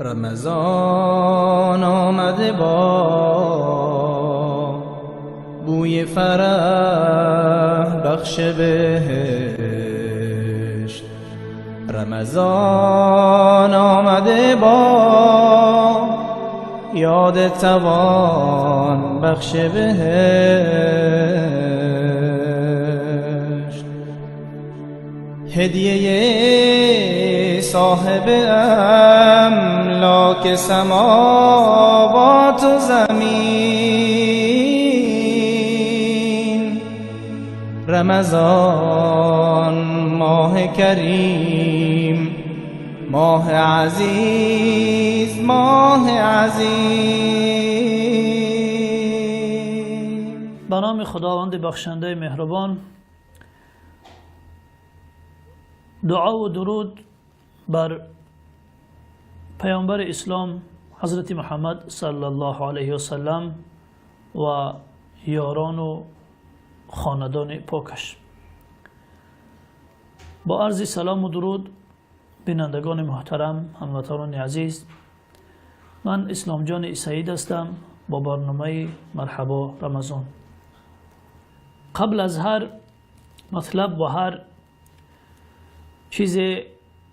رمضان آمده با بوی فرح بخش بهشت. رمضان آمده با یاد توان بخش بهشت. هدیه صاحب املاک سماوات و زمین. رمضان ماه کریم، ماه عزیز، ماه عظیم. به نام خداوند بخشنده مهربان. دعا و درود بر پیامبر اسلام حضرت محمد صلی الله علیه و سلم و یاران و خاندان پاکش. با عرض سلام و درود بینندگان محترم، هموطنان عزیز، من اسلام جان سعید هستم با برنامه مرحبا رمضان. قبل از هر مطلب و هر چیز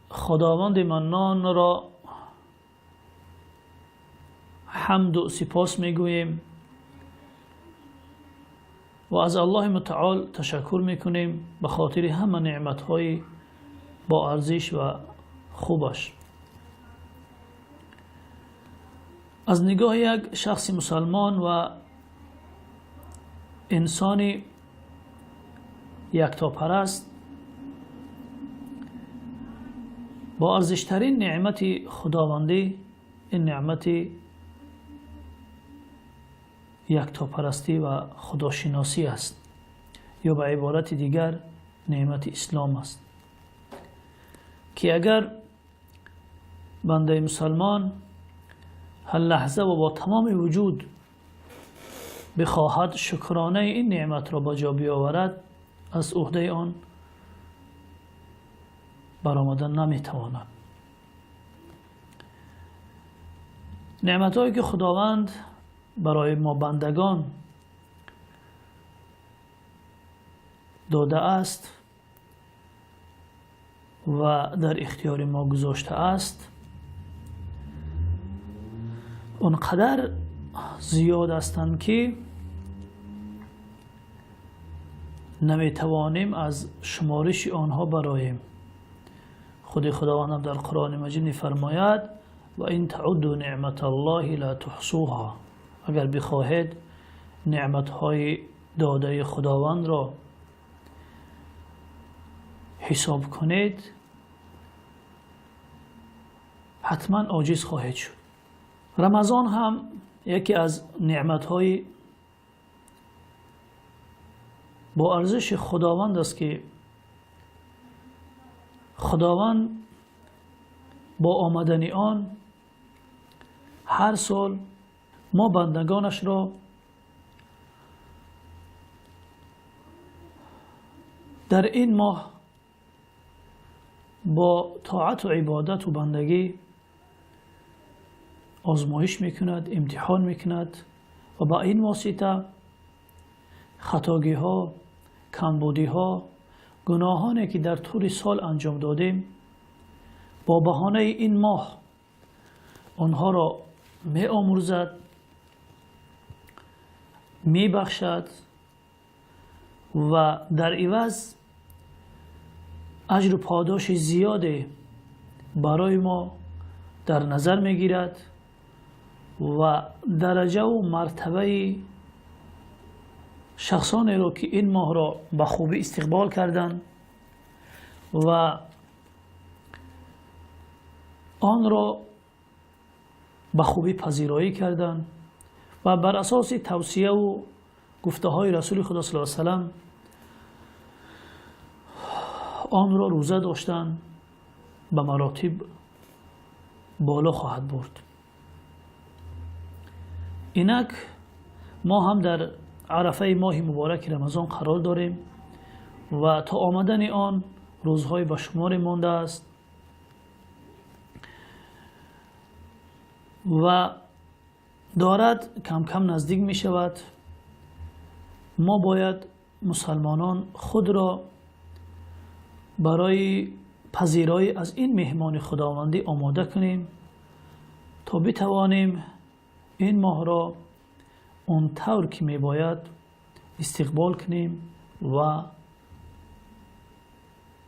خداوند منان را حمد و سپاس میگوییم و از الله متعال تشکر میکنیم به خاطر همه نعمت‌های با ارزش و خوبش. از نگاه یک شخص مسلمان و انسانی یکتاپرست، با ارزشترین نعمت خداوندی این نعمت یکتاپرستی و خداشناسی است، یا به عبارت دیگر نعمت اسلام است، که اگر بنده مسلمان هر لحظه و با تمام وجود بخواهد شکرانه این نعمت را به جا بیاورد، از عهده آن برآمدن نمیتواند. نعمت‌هایی که خداوند برای ما بندگان داده است و در اختیار ما گذاشته است، اونقدر زیاد هستند که نمیتوانیم از شمارش آنها براییم. خود خداوند در قرآن مجید می‌فرماید و این تعدوا نعمت الله لا تحصوها. اگر بخواهید نعمت‌های داده خداوند را حساب کنید، حتما عاجز خواهید شد. رمضان هم یکی از نعمت‌های با ارزش خداوند است که خداوند با آمدن آن هر سال ما بندگانش را در این ماه با طاعت و عبادت و بندگی آزمایش میکند، امتحان میکند و با این واسطه خطاگی ها، کمبودی ها، گناهانی که در طول سال انجام دادیم، با بهانه این ماه آنها را می آمرزد، می بخشد و در عوض اجر و پاداش زیادی برای ما در نظر می گیرد و درجه و مرتبه شخصانی را که این ماه را به خوبی استقبال کردند و آن را به خوبی پذیرایی کردند و بر اساس توصیه و گفته های رسول خدا صلی الله علیه و سلم آن را روزه داشتند، به مراتب بالا خواهد برد. اینک ما هم در عرفه ماه مبارک رمضان قرار داریم و تا آمدن آن روزهای به شمار مانده است. و دارد کم کم نزدیک می شود. ما باید مسلمانان خود را برای پذیرایی از این مهمان خداوندی آماده کنیم تا بتوانیم این ماه را اون طور که می باید استقبال کنیم و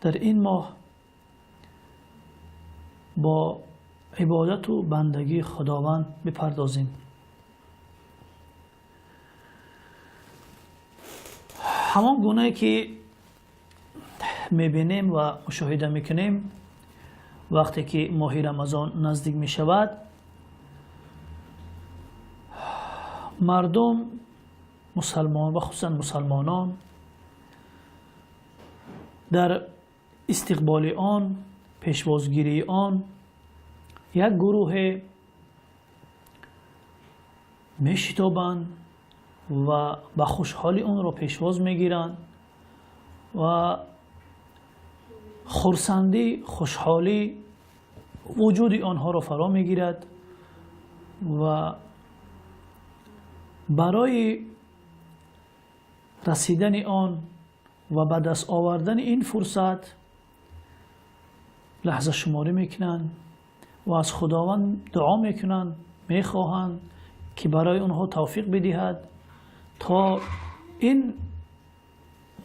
در این ماه با عبادت و بندگی خداوند بپردازیم. همان گونه که میبینیم و مشاهده میکنیم وقتی که ماه رمضان نزدیک میشود، مردم مسلمان و خصوصا مسلمانان در استقبال آن، پیشوازگیری آن، یک گروه میشتابند و با خوشحالی اون را پیشواز میگیرند و خرسندی، خوشحالی وجود آنها را فرا میگیرد و برای رسیدن آن و به دست آوردن این فرصت لحظه شماری میکنند و از خداوند دعا میکنند، میخواهند که برای اونها توفیق بدهد تا این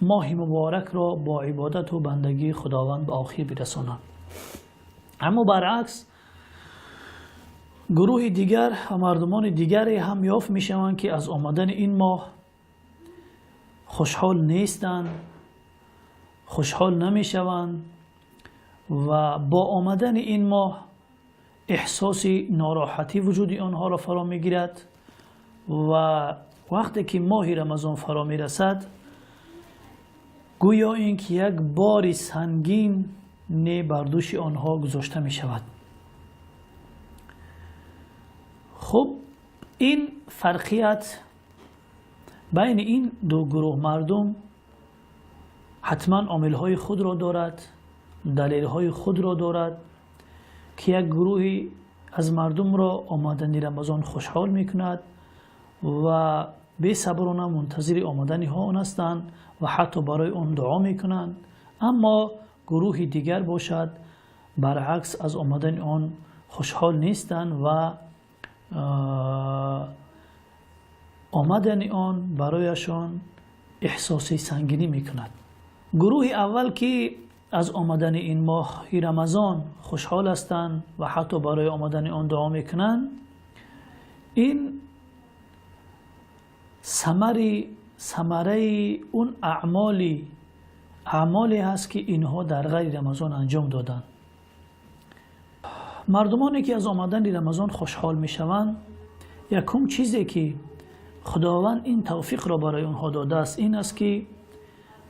ماه مبارک را با عبادت و بندگی خداوند به آخر برسانند. اما برعکس گروه دیگر و مردمان دیگری هم یافت میشوند که از آمدن این ماه خوشحال نیستند، خوشحال نمیشوند و با آمدن این ماه احساس ناراحتی وجود آنها را فرا میگیرد و وقتی که ماه رمضان فرا میرسد گویا اینکه یک بار سنگین بر دوش آنها گذاشته می شود. خب این فرقیت بین این دو گروه مردم حتما عاملهای خود را دارد، دلیلهای خود را دارد که یک گروهی از مردم را آمدن رمضان خوشحال می کند و بی صبرانه منتظر آمدن ها آن هستند و حتی برای آن دعا می کنند، اما گروه دیگر باشد برعکس از آمدن آن خوشحال نیستند و آمدن آن برایشان احساسی سنگینی می کند. گروه اول که از آمدن این ماه رمضان خوشحال هستند و حتی برای آمدن آن دعا می کنند، این ثمره اون اعمالی هست که اینها در غیر رمضان انجام دادند. مردمانی که از آمدن رمضان خوشحال می شوند، یکم چیزی که خداوند این توفیق را برای آنها داده است این است که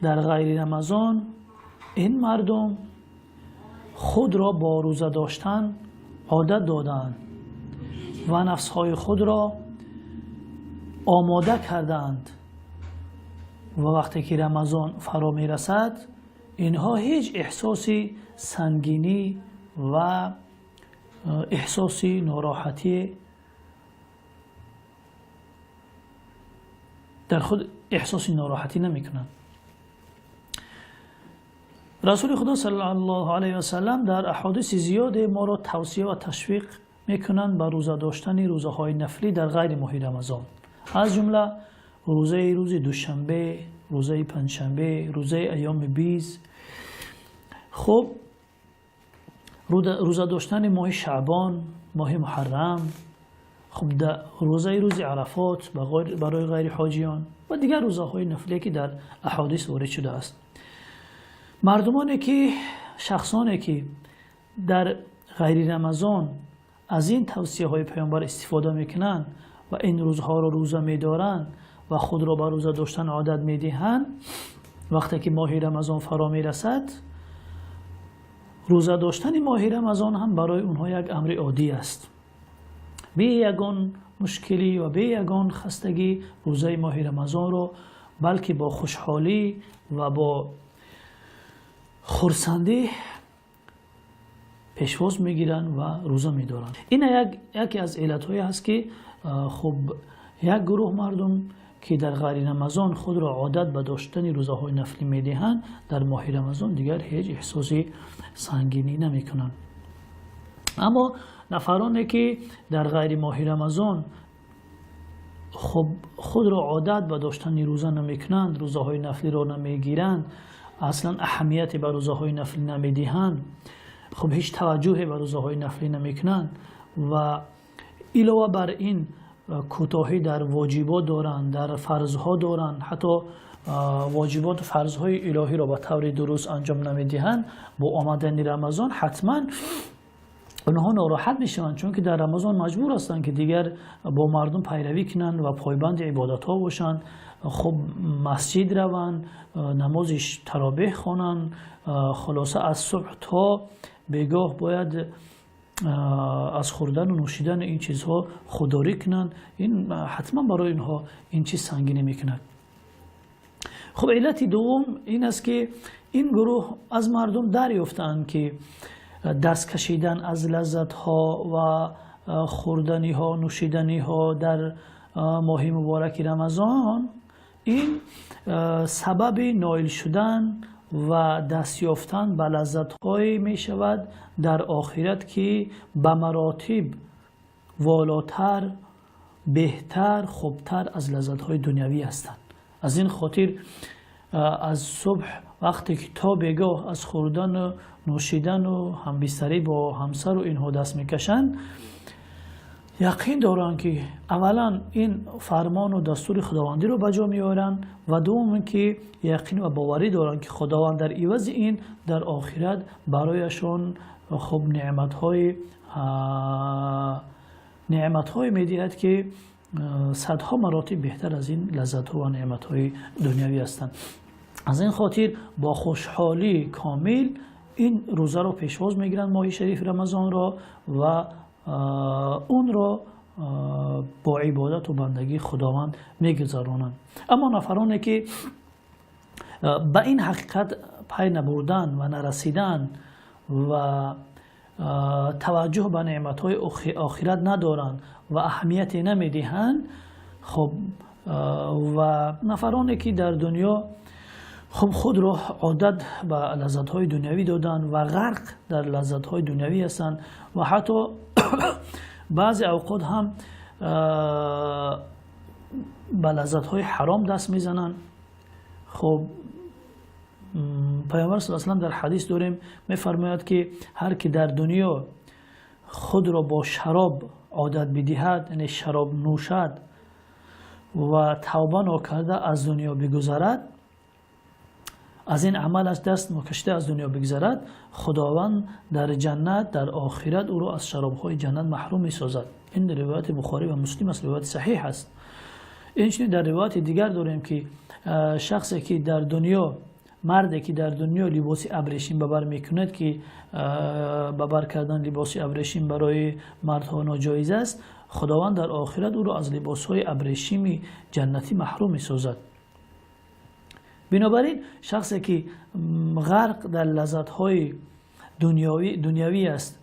در غیر رمضان این مردم خود را با روزه داشتن عادت دادند و نفسهای خود را آماده کردند و وقتی که رمضان فرا می رسد اینها هیچ احساسی سنگینی و احساسی ناراحتی در خود احساسی ناراحتی نمی کنند. رسول خدا صلی الله علیه و سلم در احادیث زیاد ما را توصیه و تشویق می کنند به روزه داشتن روزه های نفلی در غیر ماه رمضان، از جمله روز دوشنبه، روزه پنجشنبه، روزه ایام بیز. خب روزه داشتن ماه شعبان، ماه محرم، خب روز عرفات برای غیر حاجیان و دیگر روزه های نفلی که در احادیث وارد شده است. شخصانی که در غیر رمضان از این توصیه های پیامبر استفاده میکنند و این روزها را روزه میدارند و خود را به روزه داشتن عادت میدهند، وقتی که ماه رمضان فرا میرسد روزه داشتن ماه رمضان هم برای اونها یک امر عادی است، بی یگان مشکلی و بی یگان خستگی روزه ماه رمضان را بلکه با خوشحالی و با خرسندی پیشواز میگیرن و روزه میدارن. این یکی از علتهایی هست که خب یک گروه مردم که در غیر رمضان خود را عادت به داشتن روزه‌های نفلی میدهند، در ماه رمضان دیگر هیچ احساس سنگینی نمیکنند. اما نفرانی که در غیر ماه رمضان خب خود را عادت به داشتن روزه نمیکنند، روزه‌های نفلی را نمیگیرند، اصلا اهمیتی به روزه‌های نفلی نمیدهند، خب هیچ توجهی به روزه‌های نفلی نمیکنند و علاوه بر این کوتاهی در واجبات دارند، در فرضها دارند، حتی واجبات و فرضهای الهی را به طور درست انجام نمیدهند، با آمدن رمضان حتما اونها ناراحت میشوند، چون که در رمضان مجبور هستند که دیگر با مردم پیروی کنند و پایبند عبادت ها باشند. خب مسجد روند، نماز تراویح خوانند، خلاصه از صبح تا بیگاه باید از خوردن و نوشیدن این چیزها خودداری کنند. این حتما برای اینها این چیز سنگینی میکند. خب علت دوم این است که این گروه از مردم دریافتند که دست کشیدن از لذت ها و خوردنی ها، نوشیدنی ها در ماه مبارک رمضان این سبب نائل شدن و دست یافتن به لذت های می شود در آخرت که به مراتب والاتر، بهتر، خوبتر از لذت های دنیوی هستند. از این خاطر از صبح وقتی که تا بیگاه از خوردن و نوشیدن و همبستری با همسر و اینها دست میکشند، یقین دارند که اولا این فرمان و دستور خداوندی رو بجا میارند و دوم که یقین و باوری دارند که خداوند در عوض این در آخرت برایشان خب نعمت‌های میدهد که صدها مراتب بهتر از این لذت‌ها و نعمت‌های دنیوی هستند. از این خاطر با خوشحالی کامل این روزه رو پیشواز میگیرند، ماه شریف رمضان را، و اون را با عبادت و بندگی خداوند میگذرانند. اما نفرانی که به این حقیقت پی نبردن و نرسیدن و توجه به نعمت‌های آخرت ندارند و اهمیتی نمیدهند، خب و نفرانی که در دنیا خب خود را عادت به لذت‌های دنیوی دادن و غرق در لذت‌های دنیوی هستند و حتی بعضی اوقات هم به لذت‌های حرام دست میزنند. خب پیامبر صلی الله علیه و آله در حدیث داریم میفرماید که هر کی در دنیا خود را با شراب عادت بدهد، یعنی شراب نوشد و توبه نکرده از دنیا بگذرد، از این عمل از دست نکشته از دنیا بگذرد، خداوند در جنت در آخرت او را از شراب‌های جنت محروم می‌سازد. این در روایت بخاری و مسلم است، روایت صحیح است. اینچنین در روایت دیگر داریم که شخصی که در دنیا، مردی که در دنیا لباس ابریشم ببر میکند که ببر کردن لباس ابریشم برای مردها ناجایز است، خداوند در آخرت او را از لباس‌های ابریشمی جنتی محروم می‌سازد. بنابراین شخصی که غرق در لذت‌های دنیوی است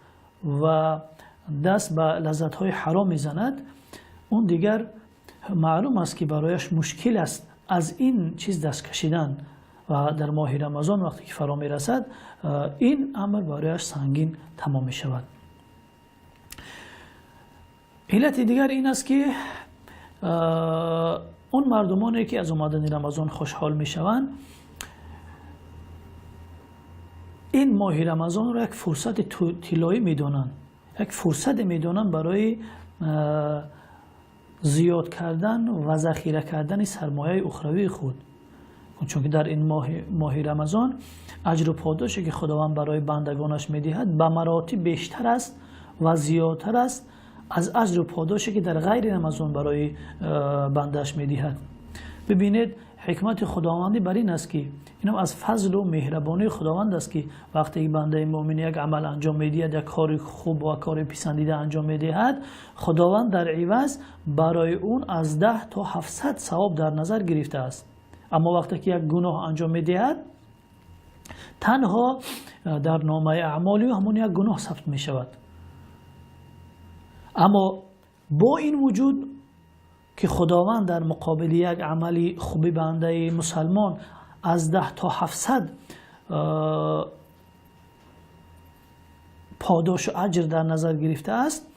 و دست به لذت‌های حرام میزند، اون دیگر معلوم است که برایش مشکل است از این چیز دست کشیدن و در ماه رمضان وقتی که فرا میرسد این امر برایش سنگین تمام می شود. علت دیگر این است که اون مردمانی که از آمدن رمضان خوشحال می شوند، این ماه رمضان را یک فرصت طلایی می دانند، یک فرصت می دانند برای زیاد کردن و ذخیره کردن سرمایه اخروی خود، چون که در این ماه رمضان اجر و پاداشی که خداوند برای بندگانش می‌دهد به مراتب بیشتر است و زیادتر است از اجر و پاداشی که در غیر رمضان برای بنده‌اش می‌دهد. ببینید حکمت خداوندی بر این است که اینم از فضل و مهربانی خداوند است که وقتی بنده مؤمن یک عمل انجام می‌دهد، یک کار خوب و کار پسندیده انجام می‌دهد، خداوند در عوض برای اون از 10 تا 700 ثواب در نظر گرفته است. اما وقتی که یک گناه انجام می‌دهد، تنها در نامه اعمالی همون یک گناه ثبت می شود. اما با این وجود که خداوند در مقابل یک عملی خوبی بنده مسلمان از 10 تا 700 پاداش و اجر در نظر گرفته است،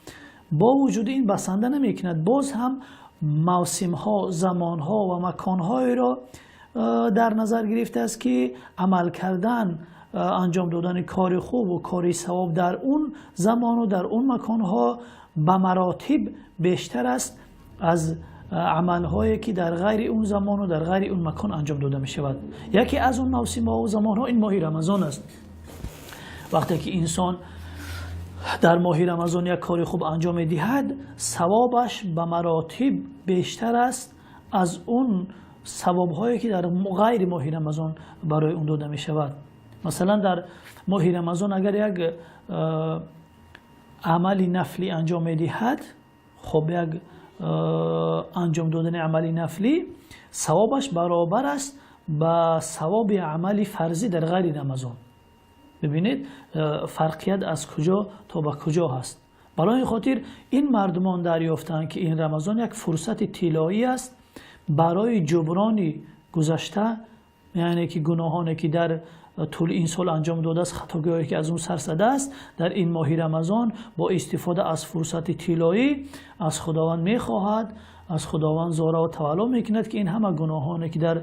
با وجود این بسنده نمی کند. باز هم موسم ها، زمان ها و مکان های را در نظر گرفته است که عمل کردن، انجام دادن کار خوب و کار ثواب در اون زمان و در اون مکان ها به مراتب بیشتر است از عمل هایی که در غیر اون زمان و در غیر اون مکان انجام داده می شود. یکی از اون موسم ها و زمان ها این ماه رمضان است. وقتی که انسان در ماه رمضان یک کار خوب انجام می دهد، ثوابش به مراتب بیشتر است از اون ثواب هایی که در غیر ماه رمضان برای اون داده می شود. مثلا در ماه رمضان اگر یک عملی نفلی انجام می دهد، خب یک انجام دادن عملی نفلی ثوابش برابر است با ثواب عملی فرضی در غیر رمضان. ببینید فرقیت از کجا تا به کجا هست. برای خاطر این مردمان دریافتند که این رمضان یک فرصت طلایی است برای جبران گذشته، یعنی که گناهانی که در طول این سال انجام داده است، خطاگاهی که از اون سر زده است، در این ماه رمضان با استفاده از فرصت طلایی از خداوند میخواهد، از خداوند زارا و تولا میکند که این همه گناهانی که در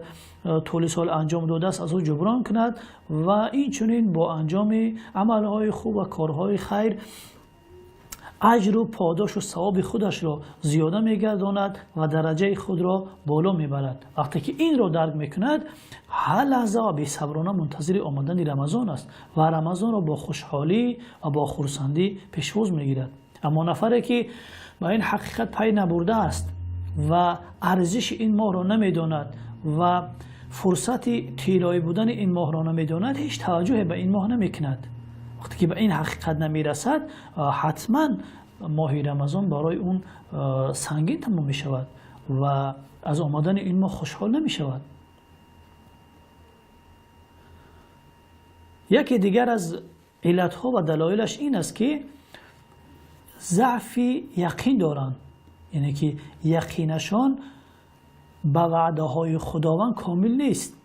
طول سال انجام داده است از او جبران کند و این چنین با انجام عملهای خوب و کارهای خیر اجر و پاداش و ثواب خودش را زیاده میگرداند و درجه خود را بالا میبرد. وقتی که این را درک میکند، هر لحظه و بی‌صبرانه منتظر آمدن رمضان است و رمضان را با خوشحالی و با خرسندی پیشواز میگیرد. اما نفری که با این حقیقت پی نبرده است و ارزش این ماه را نمیداند و فرصت طلایی بودن این ماه را نمیداند، هیچ توجه به این ماه نمیکند. وقتی که به این حقیقت نمیرسد، حتما ماه رمضان برای اون سنگین تمام می شود و از آمدن این ماه خوشحال نمی شود. یکی دیگر از علتها و دلایلش این است که ضعف یقین دارند، یعنی که یقینشان به وعده های خداوند کامل نیست.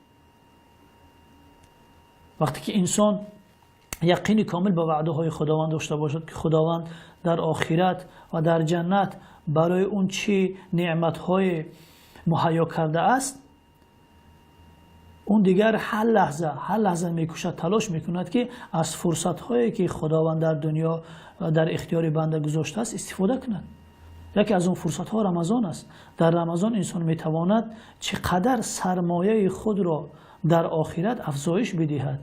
وقتی که انسان یقین کامل به وعده های خداوند داشته باشد که خداوند در آخرت و در جنت برای اون چی نعمت های مهیا کرده است، اون دیگر هر لحظه میکوشد، تلاش میکند که از فرصت هایی که خداوند در دنیا در اختیار بنده گذاشته است استفاده کند. یکی از اون فرصت ها رمضان است. در رمضان انسان میتواند چقدر سرمایه خود را در آخرت افزایش بدهد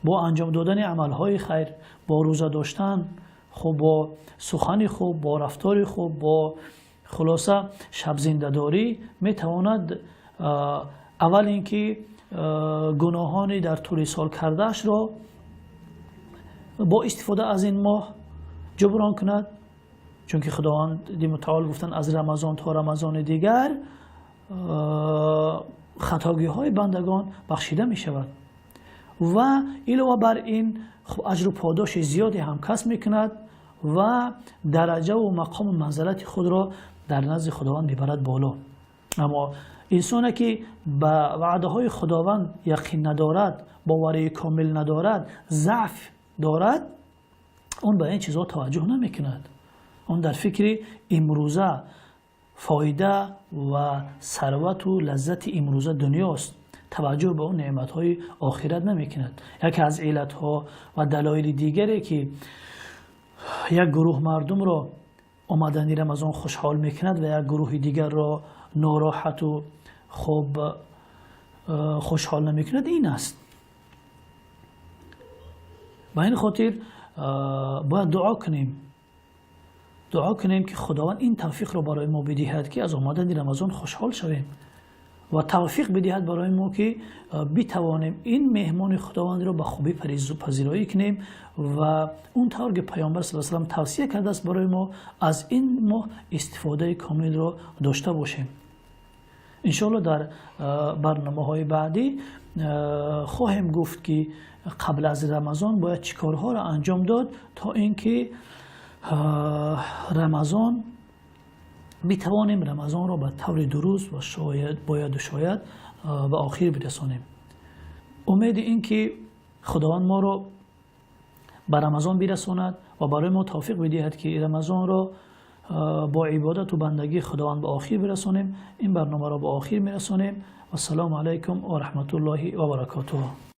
با انجام دادن عملهای خیر، با روزه داشتن، خب با سخن خوب، با رفتار خوب، با خلاصه شب زنده داری میتواند اول اینکه گناهانی در طول سال کردهش را با استفاده از این ماه جبران کند، چون که خداوند متعال گفتن از رمضان تا رمضان دیگر خطاگی های بندگان بخشیده می شود و علاوه بر این خب اجر و پاداش زیادی هم کسب می کند و درجه و مقام و منزلت خود را در نزد خداوند میبرد بالا. اما انسانی که به وعده های خداوند یقین ندارد، باوری کامل ندارد، ضعف دارد، اون به این چیزها توجه نمی کند. اون در فکر امروزه فایده و ثروت و لذت امروزه دنیاست، توجه به اون نعمت‌های آخرت نمی‌کند. یکی از علت‌ها و دلایل دیگری که یک گروه مردم را آمدن رمضان خوشحال می‌کند و یک گروه دیگر را ناراحت و خوب خوشحال نمی‌کند این است. به این خاطر باید دعا کنیم که خداوند این توفیق را برای ما بدهد که از آمدن رمضان خوشحال شویم و توفیق بدهد برای ما که بتوانیم این مهمان خداوند را به خوبی پذیرایی کنیم و اون طور که پیامبر صلی الله علیه و سلم توصیه کرده است برای ما از این ماه استفاده کامل را داشته باشیم. ان شاء الله در برنامه‌های بعدی خواهیم گفت که قبل از رمضان باید چیکارها را انجام داد تا اینکه رمضان بتوانیم رمضان را به طور درست و شاید به آخر برسانیم. امید این که خداوند ما را به رمضان برساند و برای ما توفیق بدهد که رمضان را با عبادت و بندگی خداوند به آخر برسانیم. این برنامه را به آخر میرسانیم. و السلام علیکم و رحمت الله و برکاته.